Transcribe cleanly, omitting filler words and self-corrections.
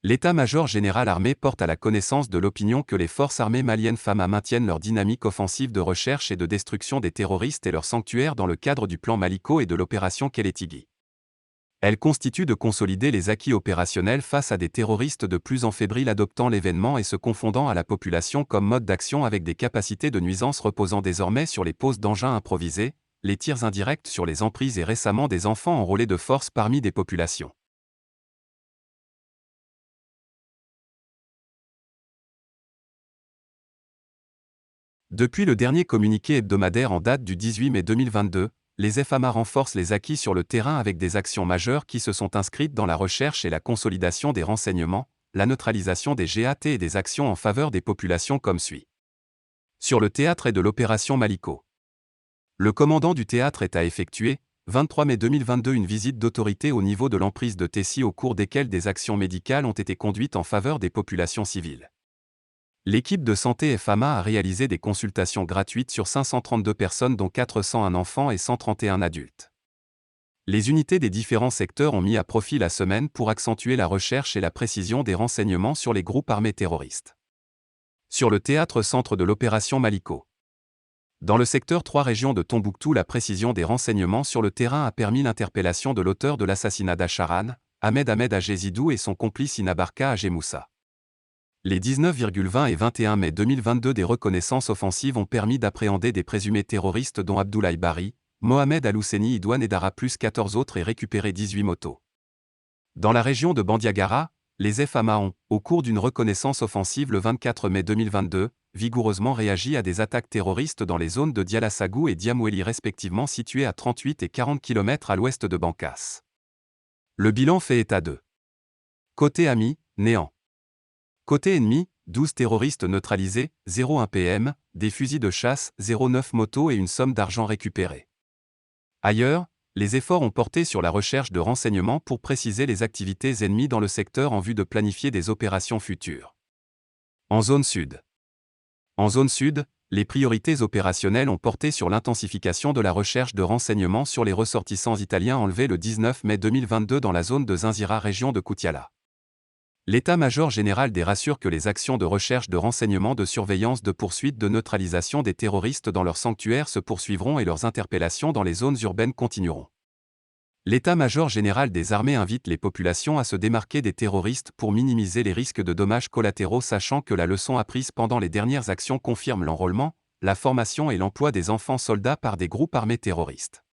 L'état-major général armé porte à la connaissance de l'opinion que les forces armées maliennes FAMA maintiennent leur dynamique offensive de recherche et de destruction des terroristes et leurs sanctuaires dans le cadre du plan Maliko et de l'opération Kelletigui. Elle constitue de consolider les acquis opérationnels face à des terroristes de plus en fébriles adoptant l'événement et se confondant à la population comme mode d'action avec des capacités de nuisance reposant désormais sur les poses d'engins improvisés, les tirs indirects sur les emprises et récemment des enfants enrôlés de force parmi des populations. Depuis le dernier communiqué hebdomadaire en date du 18 mai 2022, les FAMA renforcent les acquis sur le terrain avec des actions majeures qui se sont inscrites dans la recherche et la consolidation des renseignements, la neutralisation des GAT et des actions en faveur des populations comme suit. Sur le théâtre et de l'opération Maliko. Le commandant du théâtre a effectué, 23 mai 2022, une visite d'autorité au niveau de l'emprise de Tessie au cours desquelles des actions médicales ont été conduites en faveur des populations civiles. L'équipe de santé FAMA a réalisé des consultations gratuites sur 532 personnes dont 401 enfants et 131 adultes. Les unités des différents secteurs ont mis à profit la semaine pour accentuer la recherche et la précision des renseignements sur les groupes armés terroristes. Sur le théâtre centre de l'opération Maliko. Dans le secteur 3 régions de Tombouctou, la précision des renseignements sur le terrain a permis l'interpellation de l'auteur de l'assassinat d'Acharan, Ahmed Agézidou et son complice Inabarka Agémoussa. Les 19,20 et 21 mai 2022 des reconnaissances offensives ont permis d'appréhender des présumés terroristes dont Abdoulaye Bari, Mohamed Al-Husseini Idouane et Dara plus 14 autres et récupéré 18 motos. Dans la région de Bandiagara, les FAMA ont, au cours d'une reconnaissance offensive le 24 mai 2022, vigoureusement réagi à des attaques terroristes dans les zones de Dialassagou et Diamoueli respectivement situées à 38 et 40 km à l'ouest de Bankas. Le bilan fait état de côté ami, néant. Côté ennemi, 12 terroristes neutralisés, 0,1 PM, des fusils de chasse, 0,9 motos et une somme d'argent récupérée. Ailleurs, les efforts ont porté sur la recherche de renseignements pour préciser les activités ennemies dans le secteur en vue de planifier des opérations futures. En zone sud. En zone sud, les priorités opérationnelles ont porté sur l'intensification de la recherche de renseignements sur les ressortissants italiens enlevés le 19 mai 2022 dans la zone de Zinzira, région de Koutiala. L'état-major général des rassure que les actions de recherche de renseignements, de surveillance, de poursuite, de neutralisation des terroristes dans leurs sanctuaires se poursuivront et leurs interpellations dans les zones urbaines continueront. L'état-major général des armées invite les populations à se démarquer des terroristes pour minimiser les risques de dommages collatéraux, sachant que la leçon apprise pendant les dernières actions confirme l'enrôlement, la formation et l'emploi des enfants soldats par des groupes armés terroristes.